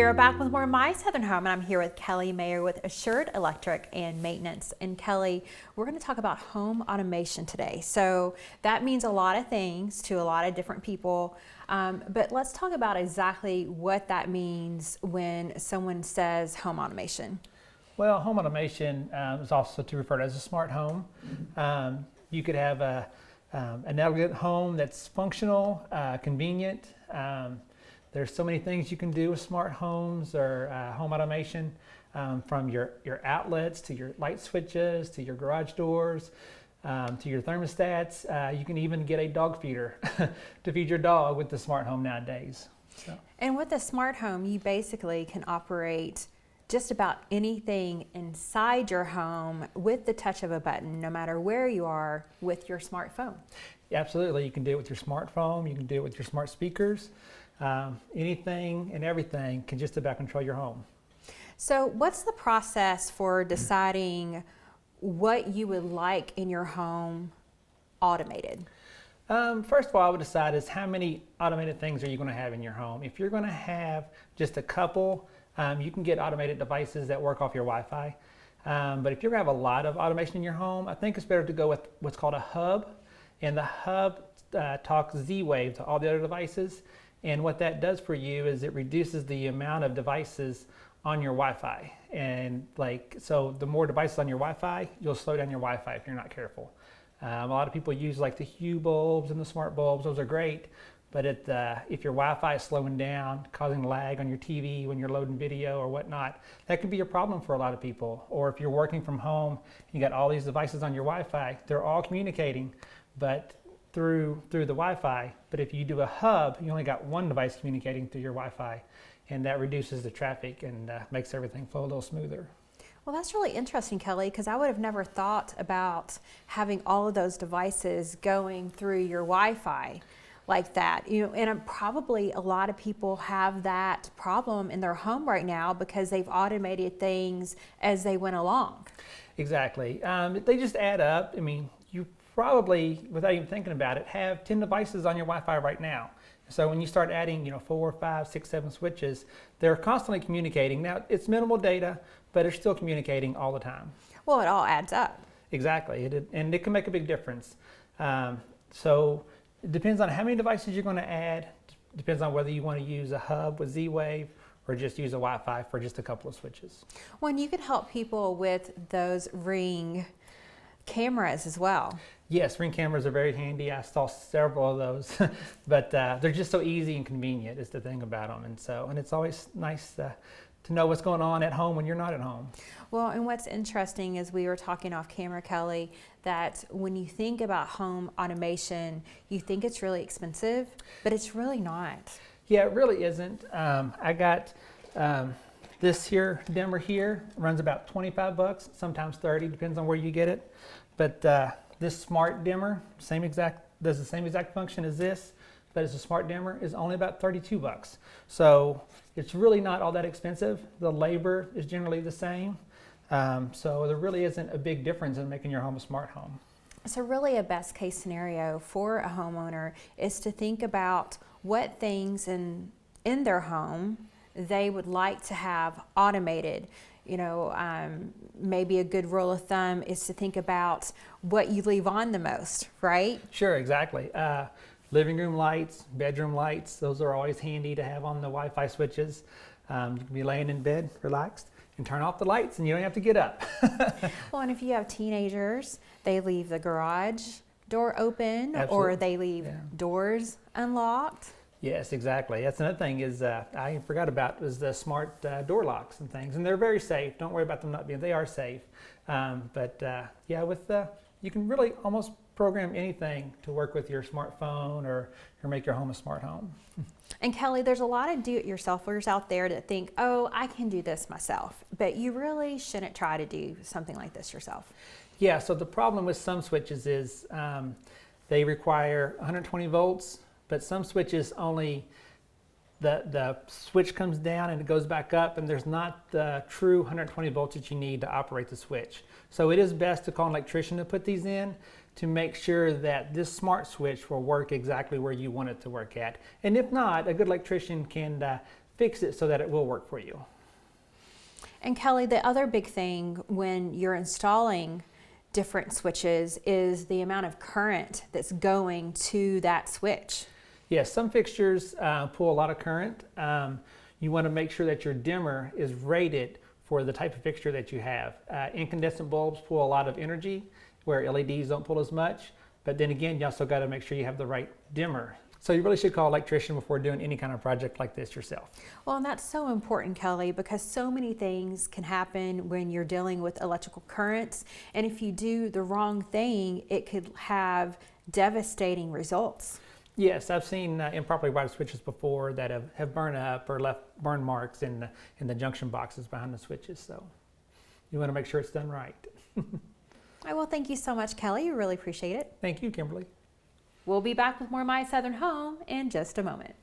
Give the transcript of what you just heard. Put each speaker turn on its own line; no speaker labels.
are back with more My Southern Home, and I'm here with Kelly Maher with Assured Electric and Maintenance. And Kelly, we're going to talk about home automation today. So that means a lot of things to a lot of different people, but let's talk about exactly what that means when someone says home automation.
Well, home automation is also to refer to as a smart home. You could have an elegant home that's functional, convenient. There's so many things you can do with smart homes or home automation, from your outlets to your light switches to your garage doors to your thermostats. You can even get a dog feeder to feed your dog with the smart home nowadays. So.
And with the smart home, you basically can operate just about anything inside your home with the touch of a button, no matter where you are with your smartphone.
Yeah, absolutely. You can do it with your smartphone. You can do it with your smart speakers. Anything and everything can just about control your home.
So what's the process for deciding what you would like in your home automated?
First of all, I would decide is how many automated things are you going to have in your home. If you're going to have just a couple, you can get automated devices that work off your Wi-Fi. But if you're going to have a lot of automation in your home, I think it's better to go with what's called a hub. And the hub talks Z-Wave to all the other devices. And what that does for you is it reduces the amount of devices on your Wi-Fi. And so the more devices on your Wi-Fi, you'll slow down your Wi-Fi if you're not careful. A lot of people use like the Hue bulbs and the smart bulbs. Those are great. But if your Wi-Fi is slowing down, causing lag on your TV when you're loading video or whatnot, that could be a problem for a lot of people. Or if you're working from home, you got all these devices on your Wi-Fi, they're all communicating, but through the Wi-Fi. But if you do a hub, you only got one device communicating through your Wi-Fi, and that reduces the traffic and makes everything flow a little smoother.
Well, that's really interesting, Kelly, because I would have never thought about having all of those devices going through your Wi-Fi like that. And probably a lot of people have that problem in their home right now because they've automated things as they went along.
Exactly. They just add up. I mean, you probably, without even thinking about it, have 10 devices on your Wi-Fi right now. So when you start adding, 4, 5, 6, 7 switches, they're constantly communicating. Now, it's minimal data, but it's still communicating all the time.
Well, it all adds up.
Exactly, and it can make a big difference. So it depends on how many devices you're going to add. Depends on whether you want to use a hub with Z-Wave or just use a Wi-Fi for just a couple of switches.
Well, and you could help people with those Ring cameras as well.
Yes, Ring cameras are very handy. I saw several of those, but they're just so easy and convenient is the thing about them. And it's always nice to know what's going on at home when you're not at home.
Well, and what's interesting is we were talking off camera, Kelly, that when you think about home automation, you think it's really expensive, but it's really not.
Yeah, it really isn't. I got this here dimmer here, runs about 25 bucks, sometimes 30, depends on where you get it. But this smart dimmer, does the same exact function as this, but it's a smart dimmer, is only about 32 bucks. So it's really not all that expensive. The labor is generally the same. So there really isn't a big difference in making your home a smart home.
So really a best case scenario for a homeowner is to think about what things in their home they would like to have automated. Maybe a good rule of thumb is to think about what you leave on the most, right?
Sure, exactly. Living room lights, bedroom lights, those are always handy to have on the Wi-Fi switches. You can be laying in bed, relaxed, and turn off the lights and you don't have to get up.
Well, and if you have teenagers, they leave the garage door open.
Absolutely.
Or they leave doors unlocked.
Yes, exactly. That's another thing is I forgot about was the smart door locks and things, and they're very safe. Don't worry about them not being. They are safe. You can really almost program anything to work with your smartphone or make your home a smart home.
And Kelly, there's a lot of do-it-yourselfers out there that think, oh, I can do this myself, but you really shouldn't try to do something like this yourself.
Yeah. So the problem with some switches is they require 120 volts. But some switches only, the switch comes down and it goes back up, and there's not the true 120 volts that you need to operate the switch. So it is best to call an electrician to put these in to make sure that this smart switch will work exactly where you want it to work at. And if not, a good electrician can fix it so that it will work for you.
And Kelly, the other big thing when you're installing different switches is the amount of current that's going to that switch.
Yes, some fixtures pull a lot of current. You want to make sure that your dimmer is rated for the type of fixture that you have. Incandescent bulbs pull a lot of energy where LEDs don't pull as much, but then again, you also got to make sure you have the right dimmer. So you really should call an electrician before doing any kind of project like this yourself.
Well, and that's so important, Kelly, because so many things can happen when you're dealing with electrical currents. And if you do the wrong thing, it could have devastating results.
Yes, I've seen improperly wired switches before that have burned up or left burn marks in the junction boxes behind the switches. So you want to make sure it's done right.
All right, well, thank you so much, Kelly. We really appreciate it.
Thank you, Kimberly.
We'll be back with more My Southern Home in just a moment.